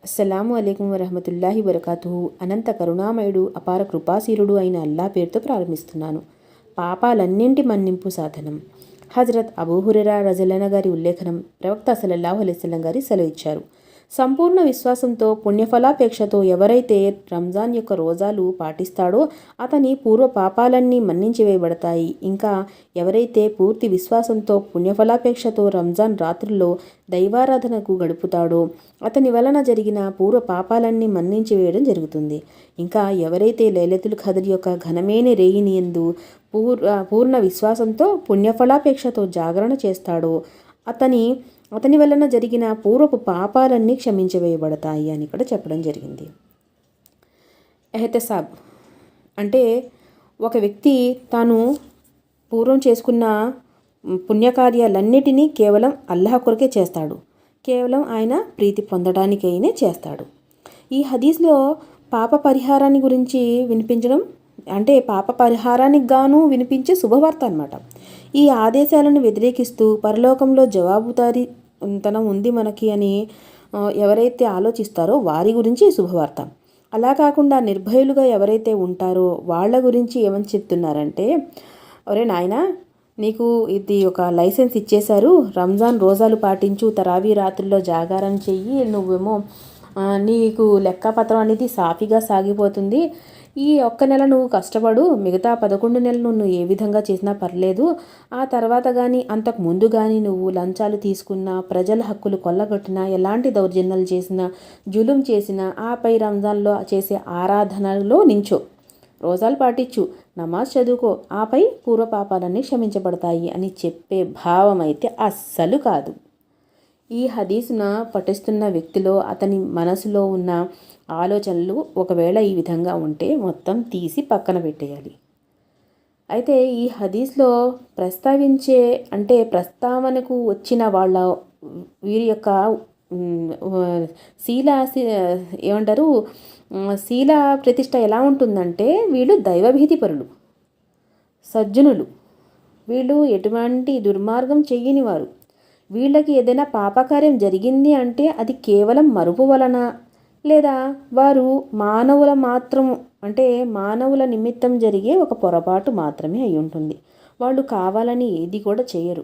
అస్సలాము అలైకుం వరహమతుల్లాహి వరకాతుహు. అనంత కరుణామయుడు అపార కృపాశీలుడు అయిన అల్లా పేరుతో ప్రారంభిస్తున్నాను. పాపాలన్నింటి మన్నింపు సాధనం. హజరత్ అబూ హురైరా రజల్లన గారి ఉల్లేఖనం. ప్రవక్త సల్లల్లాహు అలైహి వసల్లం గారి సెలవు ఇచ్చారు. సంపూర్ణ విశ్వాసంతో పుణ్యఫలాపేక్షతో ఎవరైతే రంజాన్ యొక్క రోజాలు పాటిస్తాడో అతని పూర్వ పాపాలన్నీ మన్నించి వేయబడతాయి. ఇంకా ఎవరైతే పూర్తి విశ్వాసంతో పుణ్యఫలాపేక్షతో రంజాన్ రాత్రుల్లో దైవారాధనకు గడుపుతాడో అతని వలన జరిగిన పూర్వ పాపాలన్నీ మన్నించి వేయడం జరుగుతుంది. ఇంకా ఎవరైతే లైలతుల్ ఖద్ర్ యొక్క ఘనమైన రేయిని యందు పూర్ణ విశ్వాసంతో పుణ్యఫలాపేక్షతో జాగరణ చేస్తాడో అతని వలన జరిగిన పూర్వపు పాపాలన్నీ క్షమించవేయబడతాయి అని ఇక్కడ చెప్పడం జరిగింది. ఎహ్తిసాబ్ అంటే ఒక వ్యక్తి తాను పూర్వం చేసుకున్న పుణ్యకార్యాలన్నిటినీ కేవలం అల్లాహ్ కొరకే చేస్తాడు. కేవలం ఆయన ప్రీతి పొందడానికైనే చేస్తాడు. ఈ హదీస్లో పాప పరిహారాన్ని గురించి వినిపించడం అంటే పాప పరిహారానికి గాను వినిపించే శుభవార్త అన్నమాట. ఈ ఆదేశాలను వ్యతిరేకిస్తూ పరలోకంలో జవాబుదారీతనం ఉంది మనకి అని ఎవరైతే ఆలోచిస్తారో వారి గురించి శుభవార్త. అలా కాకుండా నిర్భయులుగా ఎవరైతే ఉంటారో వాళ్ళ గురించి ఏమని చెప్తున్నారంటే, ఒరే నాయనా, నీకు ఇది ఒక లైసెన్స్ ఇచ్చేశారు, రంజాన్ రోజాలు పాటించు, తరావీ రాత్రుల్లో జాగారం చెయ్యి, నువ్వేమో నీకు లెక్కపత్రం అనేది సాఫీగా సాగిపోతుంది. ఈ ఒక్క నెల నువ్వు కష్టపడు, మిగతా 11 నెలలు నువ్వు ఏ విధంగా చేసినా పర్లేదు. ఆ తర్వాత కానీ అంతకు ముందు కానీ నువ్వు లంచాలు తీసుకున్నా, ప్రజల హక్కులు కొల్లగొట్టినా, ఎలాంటి దౌర్జన్యాలు చేసినా, జులుం చేసినా, ఆపై రంజాన్లో చేసే ఆరాధనలో నించో, రోజాలు పాటించు, నమాజ్ చదువుకో, ఆపై పూర్వపాపాలన్నీ క్షమించబడతాయి అని చెప్పే భావం అయితే అస్సలు కాదు. ఈ హదీసును పఠిస్తున్న వ్యక్తిలో అతని మనసులో ఉన్న ఆలోచనలు ఒకవేళ ఈ విధంగా ఉంటే మొత్తం తీసి పక్కన పెట్టేయాలి. అయితే ఈ హదీస్లో ప్రస్తావనకు వచ్చిన వీరి యొక్క శీల ప్రతిష్ట ఎలా ఉంటుందంటే, వీళ్ళు దైవభీతిపరులు, సజ్జనులు, వీళ్ళు ఎటువంటి దుర్మార్గం చెయ్యని వారు. వీళ్ళకి ఏదైనా పాపకార్యం జరిగింది అంటే అది కేవలం మరుపు వలన లేదా వారు మానవుల నిమిత్తం జరిగే ఒక పొరపాటు మాత్రమే అయి ఉంటుంది. వాళ్ళు కావాలని ఏది కూడా చేయరు.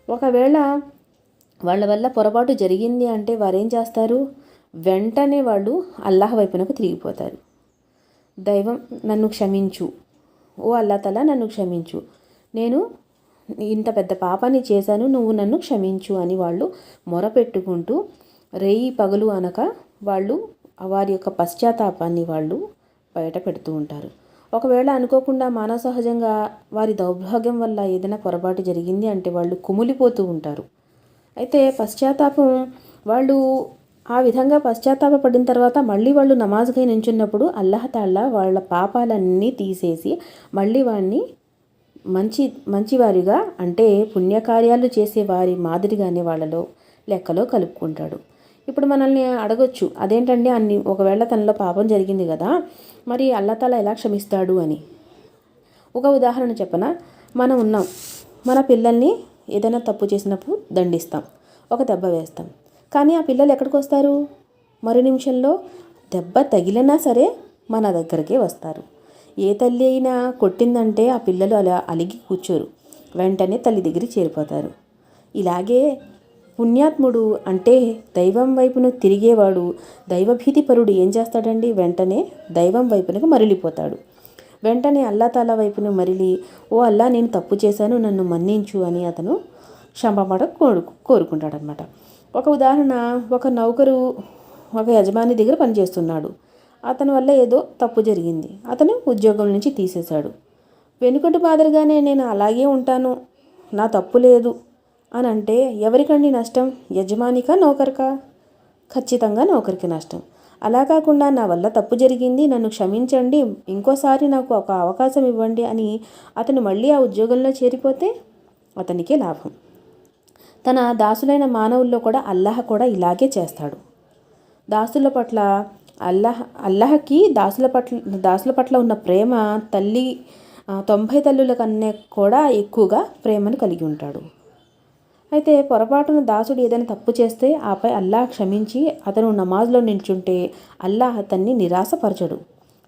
ఒకవేళ వాళ్ళ వల్ల పొరపాటు జరిగింది అంటే వారేం చేస్తారు? వెంటనే వాళ్ళు అల్లాహ్ వైపునకు తిరిగిపోతారు. దైవం నన్ను క్షమించు, ఓ అల్లా తఆలా నన్ను క్షమించు, నేను ఇంత పెద్ద పాపాన్ని చేశాను, నువ్వు నన్ను క్షమించు అని వాళ్ళు మొరపెట్టుకుంటూ రేయి పగలు అనక వాళ్ళు వారి యొక్క పశ్చాత్తాపాన్ని వాళ్ళు బయట పెడుతూ ఉంటారు. ఒకవేళ అనుకోకుండా మానవ సహజంగా వారి దౌర్భాగ్యం వల్ల ఏదైనా పొరపాటు జరిగింది అంటే వాళ్ళు కుమిలిపోతూ ఉంటారు. అయితే వాళ్ళు ఆ విధంగా పశ్చాత్తాపడిన తర్వాత మళ్ళీ వాళ్ళు నమాజ్కై నించున్నప్పుడు అల్లాహ్ తాలా వాళ్ళ పాపాలన్నీ తీసేసి మళ్ళీ వాడిని మంచివారిగా అంటే పుణ్యకార్యాలు చేసే వారి మాదిరిగానే వాళ్ళలో లెక్కలో కలుపుకుంటాడు. ఇప్పుడు మనల్ని అడగొచ్చు, అదేంటండి ఒకవేళ తనలో పాపం జరిగింది కదా, మరి అల్లాహ్ తాలా ఎలా క్షమిస్తాడు అని. ఒక ఉదాహరణ చెప్పనా? మనం ఉన్నాం, మన పిల్లల్ని ఏదైనా తప్పు చేసినప్పుడు దండిస్తాం, ఒక దెబ్బ వేస్తాం. కానీ ఆ పిల్లలు ఎక్కడికి వస్తారు? మరు నిమిషంలో దెబ్బ తగిలినా సరే మన దగ్గరికే వస్తారు. ఏ తల్లి అయినా కొట్టిందంటే ఆ పిల్లలు అలా అలిగి కూర్చోరు, వెంటనే తల్లి దగ్గరికి చేరిపోతారు. ఇలాగే పుణ్యాత్ముడు అంటే దైవం వైపును తిరిగేవాడు, దైవభీతిపరుడు ఏం చేస్తాడండి? వెంటనే దైవం వైపునకు మరలిపోతాడు. వెంటనే అల్లాహ్ తాలా వైపును మరలి, ఓ అల్లా, నేను తప్పు చేశాను, నన్ను మన్నించు అని అతను క్షమాపణ కోరుకుంటాడనమాట. ఒక ఉదాహరణ, ఒక నౌకరు ఒక యజమాని దగ్గర పనిచేస్తున్నాడు. అతని వల్ల ఏదో తప్పు జరిగింది, అతను ఉద్యోగం నుంచి తీసేశాడు. వెనుకటి మాదిరిగానే నేను అలాగే ఉంటాను, నా తప్పు లేదు అని అంటే ఎవరికండి నష్టం? యజమానికా, నౌకరికా? ఖచ్చితంగా నౌకరికి నష్టం. అలా కాకుండా నా వల్ల తప్పు జరిగింది, నన్ను క్షమించండి, ఇంకోసారి నాకు ఒక అవకాశం ఇవ్వండి అని అతను మళ్ళీ ఆ ఉద్యోగంలో చేరిపోతే అతనికే లాభం. తన దాసులైన మానవుల్లో కూడా అల్లాహ్ కూడా ఇలాగే చేస్తాడు. దాసుల పట్ల అల్లాహకి దాసుల పట్ల ఉన్న ప్రేమ 90 తల్లుల కన్నా కూడా ఎక్కువగా ప్రేమను కలిగి ఉంటాడు. అయితే పొరపాటున దాసుడు ఏదైనా తప్పు చేస్తే ఆపై అల్లాహ్ క్షమించి అతను నమాజ్లో నిల్చుంటే అల్లాహ్ అతన్ని నిరాశపరచడు.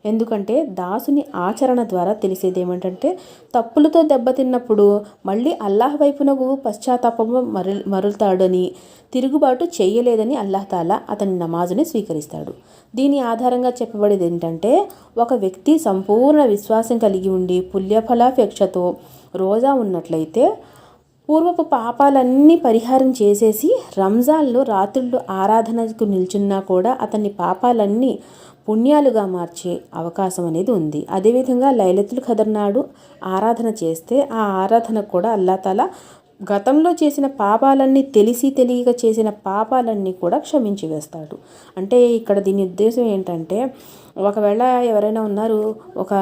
ఎందుకంటే దాసుని ఆచరణ ద్వారా తెలిసేది ఏమిటంటే తప్పులతో దెబ్బతిన్నప్పుడు మళ్ళీ అల్లాహ్ వైపునకు పశ్చాత్తాపము మరులుతాడని, తిరుగుబాటు చేయలేదని అల్లాహ్ తాలా అతని నమాజుని స్వీకరిస్తాడు. దీని ఆధారంగా చెప్పబడేది ఏంటంటే ఒక వ్యక్తి సంపూర్ణ విశ్వాసం కలిగి ఉండి పుణ్యఫలాపేక్షతో రోజా ఉన్నట్లయితే పూర్వపు పాపాలన్నీ పరిహారం చేసేసి రంజాన్లో రాత్రుళ్ళు ఆరాధనకు నిల్చున్నా కూడా అతని పాపాలన్నీ పుణ్యాలుగా మార్చే అవకాశం అనేది ఉంది. అదేవిధంగా లైలతుల్ ఖదర్ నాడు ఆరాధన చేస్తే ఆ ఆరాధనకు కూడా అల్లాహ్ తాలా గతంలో చేసిన పాపాలన్నీ తెలియక చేసిన పాపాలన్నీ కూడా క్షమించి వేస్తాడు. అంటే ఇక్కడ దీని ఉద్దేశం ఏంటంటే ఒకవేళ ఎవరైనా ఉన్నారు ఒక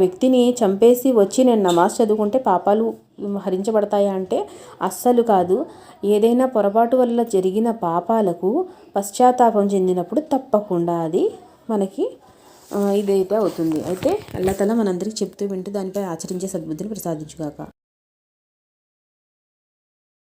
వ్యక్తిని చంపేసి వచ్చి నేను నమాజ్ చదువుకుంటే పాపాలు హరించబడతాయా అంటే అస్సలు కాదు. ఏదైనా పొరపాటు వల్ల జరిగిన పాపాలకు పశ్చాత్తాపం చెందినప్పుడు తప్పకుండా అది మనకి ఇదైతే అవుతుంది. అయితే అల్లాహ్ తాలా మనందరికీ చెప్తూ వింటూ దానిపై ఆచరించే సద్బుద్ధిని ప్రసాదించుగాక.